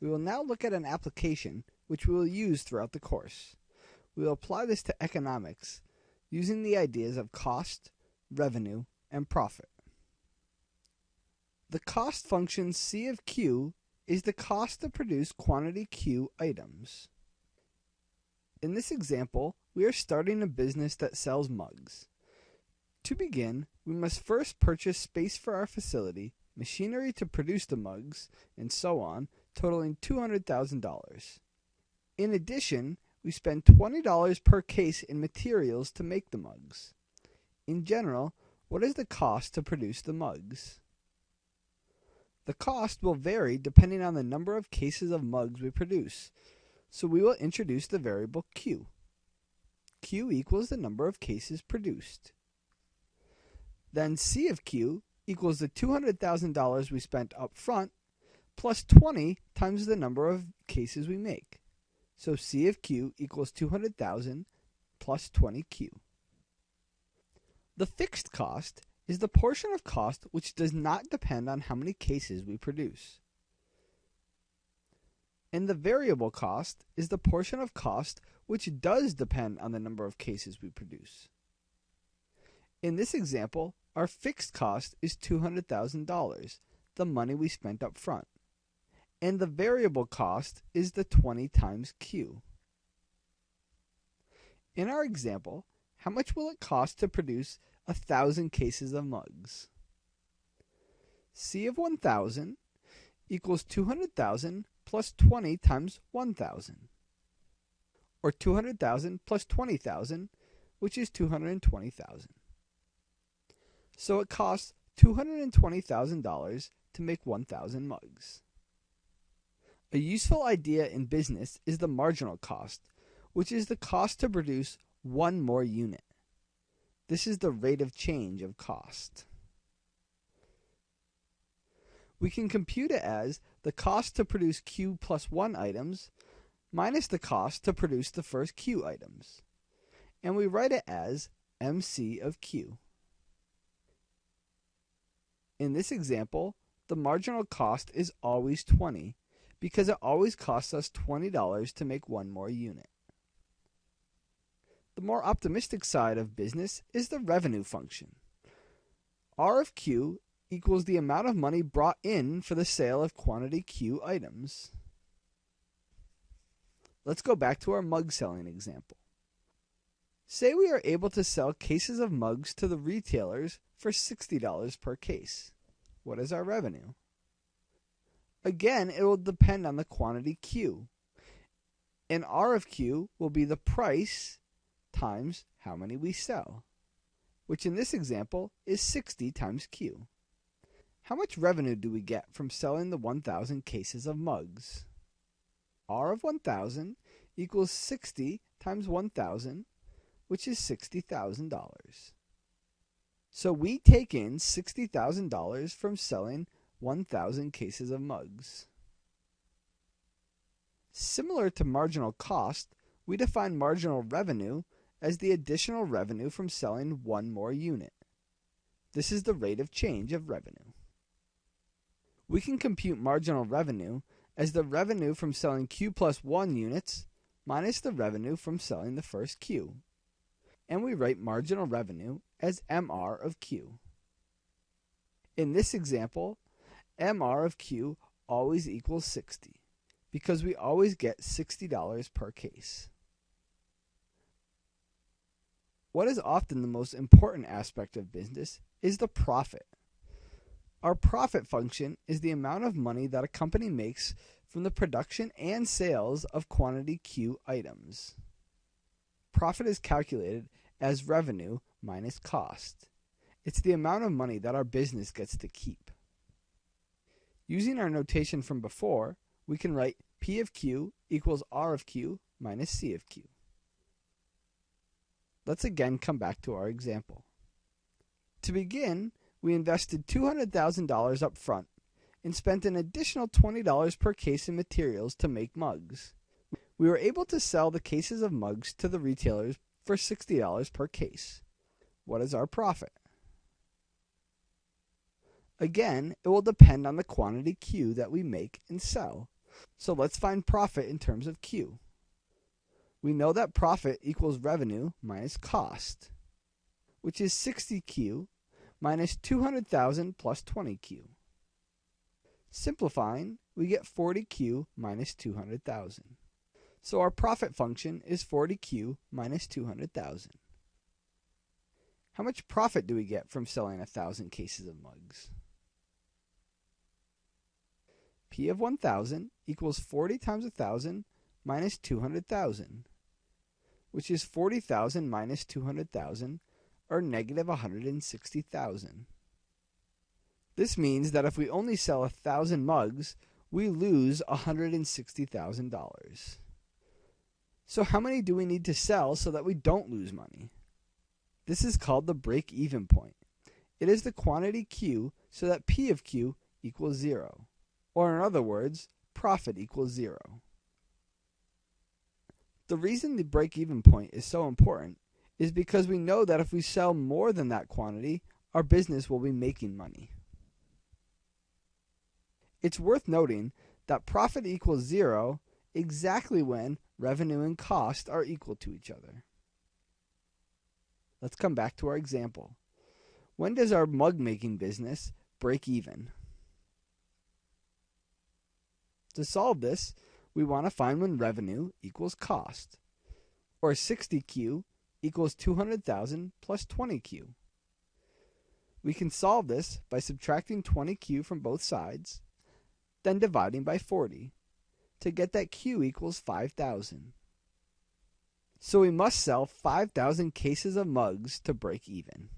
We will now look at an application which we will use throughout the course. We will apply this to economics using the ideas of cost, revenue, and profit. The cost function C of Q is the cost to produce quantity Q items. In this example, we are starting a business that sells mugs. To begin, we must first purchase space for our facility, machinery to produce the mugs, and so on, totaling $200,000. In addition, we spend $20 per case in materials to make the mugs. In general, what is the cost to produce the mugs? The cost will vary depending on the number of cases of mugs we produce, so we will introduce the variable Q. Q equals the number of cases produced. Then C of Q equals the $200,000 we spent up front plus 20 times the number of cases we make. So C of Q equals 200,000 plus 20Q. The fixed cost is the portion of cost which does not depend on how many cases we produce. And the variable cost is the portion of cost which does depend on the number of cases we produce. In this example, our fixed cost is $200,000, the money we spent up front. And the variable cost is the 20 times Q. In our example, how much will it cost to produce 1,000 cases of mugs? C of 1,000 equals 200,000 plus 20 times 1,000, or 200,000 plus 20,000, which is 220,000. So it costs $220,000 to make 1,000 mugs. A useful idea in business is the marginal cost, which is the cost to produce one more unit. This is the rate of change of cost. We can compute it as the cost to produce Q plus 1 items minus the cost to produce the first Q items. And we write it as MC of Q. In this example, the marginal cost is always 20 because it always costs us $20 to make one more unit. The more optimistic side of business is the revenue function. R of Q equals the amount of money brought in for the sale of quantity Q items. Let's go back to our mug selling example. Say we are able to sell cases of mugs to the retailers for $60 per case. What is our revenue? Again, it will depend on the quantity Q. And R of Q will be the price times how many we sell, which in this example is 60 times Q. How much revenue do we get from selling the 1,000 cases of mugs? R of 1,000 equals 60 times 1,000, which is $60,000. So we take in $60,000 from selling 1,000 cases of mugs. Similar to marginal cost, we define marginal revenue as the additional revenue from selling one more unit. This is the rate of change of revenue. We can compute marginal revenue as the revenue from selling Q plus 1 units minus the revenue from selling the first Q. And we write marginal revenue as MR of Q. In this example, MR of Q always equals 60 because we always get $60 per case. What is often the most important aspect of business is the profit. Our profit function is the amount of money that a company makes from the production and sales of quantity Q items. Profit is calculated as revenue minus cost. It's the amount of money that our business gets to keep. Using our notation from before, we can write P of Q equals R of Q minus C of Q. Let's again come back to our example. To begin, we invested $200,000 up front and spent an additional $20 per case in materials to make mugs. We were able to sell the cases of mugs to the retailers for $60 per case. What is our profit? Again, it will depend on the quantity Q that we make and sell. So let's find profit in terms of Q. We know that profit equals revenue minus cost, which is 60Q minus 200,000 plus 20Q. Simplifying, we get 40Q minus 200,000. So our profit function is 40Q minus 200,000. How much profit do we get from selling 1,000 cases of mugs? P of 1,000 equals 40 times 1,000 minus 200,000, which is 40,000 minus 200,000, or negative 160,000. This means that if we only sell 1,000 mugs, we lose $160,000. So how many do we need to sell so that we don't lose money? This is called the break-even point. It is the quantity Q so that P of Q equals 0. Or in other words, profit equals 0. The reason the break-even point is so important is because we know that if we sell more than that quantity, our business will be making money. It's worth noting that profit equals 0 exactly when revenue and cost are equal to each other. Let's come back to our example. When does our mug making business break even? To solve this, we want to find when revenue equals cost, or 60Q equals 200,000 plus 20Q. We can solve this by subtracting 20Q from both sides, then dividing by 40 to get that Q equals 5,000. So we must sell 5,000 cases of mugs to break even.